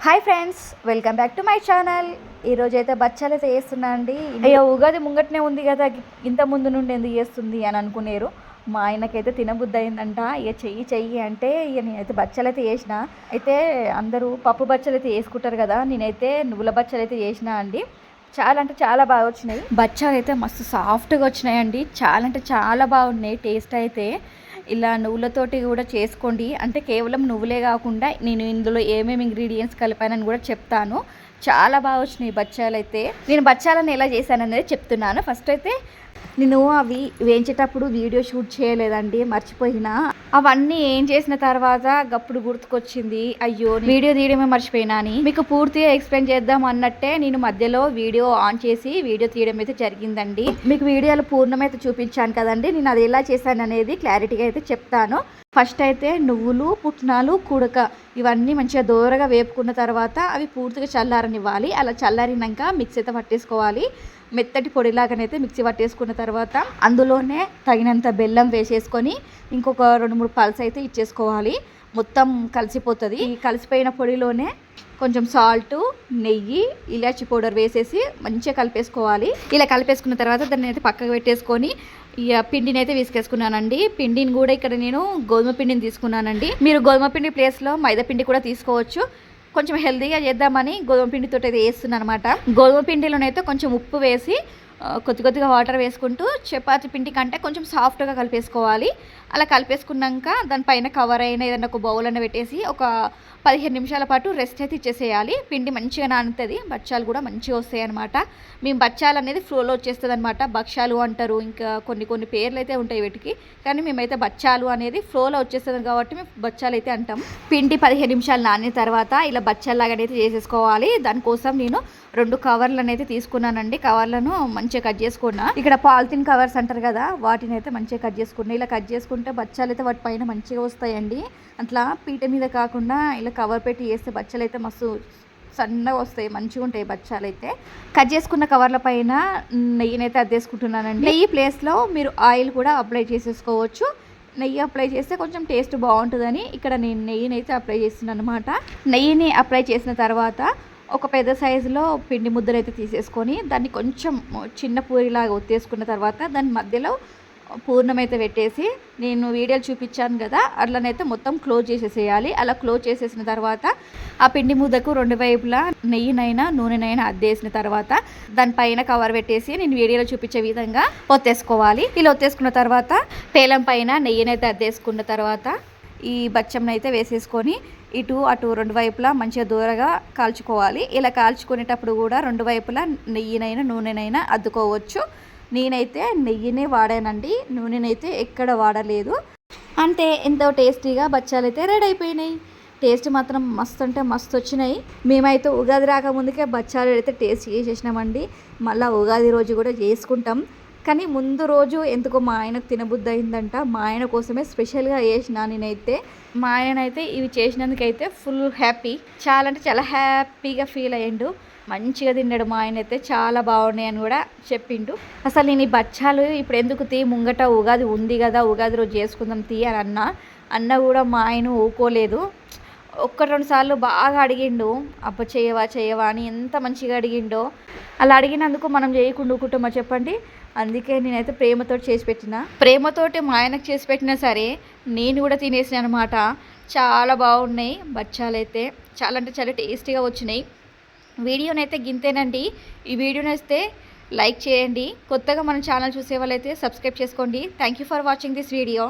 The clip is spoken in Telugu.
Hi friends, welcome back to my channel. ఈరోజు అయితే బచ్చాలు అయితే చేస్తున్నా అండి. అయ్యో, ఉగాది ముంగటనే ఉంది కదా, ఇంత ముందు నుండి ఎందుకు చేస్తుంది అని అనుకునేరు. మా ఆయనకైతే తినబుద్ధి అయిందంట. ఇక చెయ్యి అంటే ఇక నేనైతే బచ్చాలు అయితే చేసిన. అయితే అందరూ పప్పు బచ్చాలు అయితే వేసుకుంటారు కదా, నేనైతే నువ్వుల బచ్చాలు అయితే చేసిన అండి. చాలా అంటే చాలా బాగా వచ్చినాయి. బచ్చాలు అయితే మస్తు సాఫ్ట్గా వచ్చినాయండి. చాలా అంటే చాలా బాగున్నాయి. టేస్ట్ అయితే ఇలా నువ్వులతోటి కూడా చేసుకోండి. అంటే కేవలం నువ్వులే కాకుండా నేను ఇందులో ఏమేమి ఇంగ్రీడియంట్స్ కలిపానని కూడా చెప్తాను. చాలా బాగా వచ్చినాయి బచ్చాలు అయితే. నేను బచ్చాలను ఎలా చేశాననేది చెప్తున్నాను. ఫస్ట్ అయితే నేను అవి వేయించేటప్పుడు వీడియో షూట్ చేయలేదండి, మర్చిపోయినా. అవన్నీ ఏం చేసిన తర్వాత గప్పుడు గుర్తుకొచ్చింది, అయ్యో వీడియో తీయడమే మర్చిపోయినా అని. మీకు పూర్తిగా ఎక్స్ప్లెయిన్ చేద్దాం అన్నట్టే నేను మధ్యలో వీడియో ఆన్ చేసి వీడియో తీయడం అయితే జరిగిందండి. మీకు వీడియోలో పూర్ణమైతే చూపించాను కదండి, నేను అది ఎలా చేశాను అనేది క్లారిటీగా అయితే చెప్తాను. ఫస్ట్ అయితే నువ్వులు, పుట్నాలు, కుడక ఇవన్నీ మంచిగా దూరగా వేపుకున్న తర్వాత అవి పూర్తిగా చల్లారనివ్వాలి. అలా చల్లారినాక మిక్సీ అయితే పట్టేసుకోవాలి. మెత్తటి పొడిలాగానైతే మిక్సీ పట్టేసుకున్న తర్వాత అందులోనే తగినంత బెల్లం వేసేసుకొని ఇంకొక 2-3 పల్స్ అయితే ఇచ్చేసుకోవాలి. మొత్తం కలిసిపోతుంది. ఈ కలిసిపోయిన పొడిలోనే కొంచెం సాల్ట్, నెయ్యి, ఇలాచి పౌడర్ వేసేసి మంచిగా కలిపేసుకోవాలి. ఇలా కలిపేసుకున్న తర్వాత దాన్ని అయితే పక్కకు పెట్టేసుకొని ఇక పిండిని అయితే తీసుకేసుకున్నానండి. పిండిని కూడా ఇక్కడ నేను గోధుమ పిండిని తీసుకున్నానండి. మీరు గోధుమ పిండి ప్లేస్లో మైదా పిండి కూడా తీసుకోవచ్చు. కొంచెం హెల్తీగా చేద్దామని గోధుమ పిండితో అయితే వేస్తున్నాను అనమాట. గోధుమ పిండిలోనైతే కొంచెం ఉప్పు వేసి కొద్దిగా వాటర్ వేసుకుంటూ చపాతి పిండి కంటే కొంచెం సాఫ్ట్గా కలిపేసుకోవాలి. అలా కలిపేసుకున్నాక దానిపైన కవర్ అయినా ఏదైనా ఒక బౌల్ అయినా పెట్టేసి ఒక 15 నిమిషాల పాటు రెస్ట్ అయితే ఇచ్చేసేయాలి. పిండి మంచిగా నానుతుంది, బచ్చాలు కూడా మంచిగా వస్తాయి అనమాట. మేము బచ్చాలు అనేది ఫ్లోలో వచ్చేస్తుంది అనమాట. భక్ష్యాలు అంటారు, ఇంకా కొన్ని పేర్లు అయితే ఉంటాయి వీటికి, కానీ మేమైతే బచ్చాలు అనేది ఫ్లోలో వచ్చేస్తుంది కాబట్టి మేము బచ్చాలు అయితే అంటాం. పిండి 15 నిమిషాలు నానిన తర్వాత ఇలా బచ్చాలాగానైతే చేసేసుకోవాలి. దానికోసం నేను 2 కవర్లను అయితే తీసుకున్నానండి. కవర్లను మంచిగా కట్ చేసుకున్నా. ఇక్కడ పాలిథిన్ కవర్స్ అంటారు కదా, వాటిని అయితే మంచిగా కట్ చేసుకున్నా. ఇలా కట్ చేసుకుంటే బచ్చాలు అయితే వాటి పైన మంచిగా వస్తాయండి. అట్లా పీట మీద కాకుండా ఇలా కవర్ పెట్టి చేస్తే బచ్చాలు అయితే మస్తు సన్నగా వస్తాయి, మంచిగా ఉంటాయి బచ్చాలు అయితే. కట్ చేసుకున్న కవర్ల పైన నెయ్యిని అయితే అద్దేసుకుంటున్నానండి. నెయ్యి ప్లేస్లో మీరు ఆయిల్ కూడా అప్లై చేసేసుకోవచ్చు. నెయ్యి అప్లై చేస్తే కొంచెం టేస్ట్ బాగుంటుందని ఇక్కడ నేను నెయ్యిని అయితే అప్లై చేస్తున్నాను అనమాట. నెయ్యిని అప్లై చేసిన తర్వాత ఒక పెద్ద సైజులో పిండి ముద్దలు అయితే తీసేసుకొని దాన్ని కొంచెం చిన్న పూరిలాగా ఒత్తేసుకున్న తర్వాత దాని మధ్యలో పూర్ణం అయితే పెట్టేసి నేను వీడియోలు చూపించాను కదా, అట్లనైతే మొత్తం క్లోజ్ చేసేసేయాలి. అలా క్లోజ్ చేసేసిన తర్వాత ఆ పిండి ముద్దకు 2 వైపులా నెయ్యినైనా నూనెనైనా అద్దేసిన తర్వాత దానిపైన కవర్ పెట్టేసి నేను వీడియోలో చూపించే విధంగా ఒత్తేసుకోవాలి. ఇలా ఒత్తేసుకున్న తర్వాత పేలం పైన నెయ్యినైతే అద్దేసుకున్న తర్వాత ఈ బచ్చంని అయితే వేసేసుకొని ఇటు అటు 2 వైపులా మంచిగా దూరగా కాల్చుకోవాలి. ఇలా కాల్చుకునేటప్పుడు కూడా 2 వైపులా నెయ్యినైనా నూనెనైనా అద్దుకోవచ్చు. నేనైతే నెయ్యినే వాడానండి, నూనెనైతే ఎక్కడ వాడలేదు. అంటే ఎంతో టేస్టీగా బచ్చాలు అయితే రెడీ అయిపోయినాయి. టేస్ట్ మాత్రం మస్తు అంటే మస్తు వచ్చినాయి. మేమైతే ఉగాది రాకముందుకే బచ్చాలు అయితే టేస్ట్ చేసేసినామండి. మళ్ళీ ఉగాది రోజు కూడా చేసుకుంటాం. కానీ ముందు రోజు ఎందుకో మా ఆయనకు తినబుద్ధి అయిందంట. మా ఆయన కోసమే స్పెషల్గా చేసిన నేనైతే. మా ఆయనైతే ఇవి చేసినందుకైతే ఫుల్ హ్యాపీ, చాలా అంటే చాలా హ్యాపీగా ఫీల్ అయ్యిండు. మంచిగా తిన్నాడు మా ఆయన అయితే. చాలా బాగున్నాయి అని కూడా చెప్పిండు. అసలు నేను ఈ బచ్చాలు ఇప్పుడు ఎందుకు ముంగట ఉగాది ఉంది కదా, ఉగాది రోజు చేసుకుందాం అని అన్న కూడా మా ఆయన ఊకోలేదు. 1-2 సార్లు బాగా అడిగిండు, అబ్బ చేయవా అని ఎంత మంచిగా అడిగిండో. అలా అడిగినందుకు మనం చేయకుండా ఊకుంటామా చెప్పండి. అందుకే నేనైతే ప్రేమతోటి చేసి పెట్టిన. ప్రేమతోటి మా ఆయనకు చేసి పెట్టినా సరే నేను కూడా తినేసిన అనమాట. చాలా బాగున్నాయి బచ్చాలు అయితే, చాలా అంటే చాలా టేస్టీగా వచ్చినాయి. వీడియోనైతే గింతేనండి. ఈ వీడియో నచ్చితే లైక్ చేయండి. కొత్తగా మన ఛానల్ చూసే వాళ్ళైతే సబ్స్క్రైబ్ చేసుకోండి. Thank you for watching this video.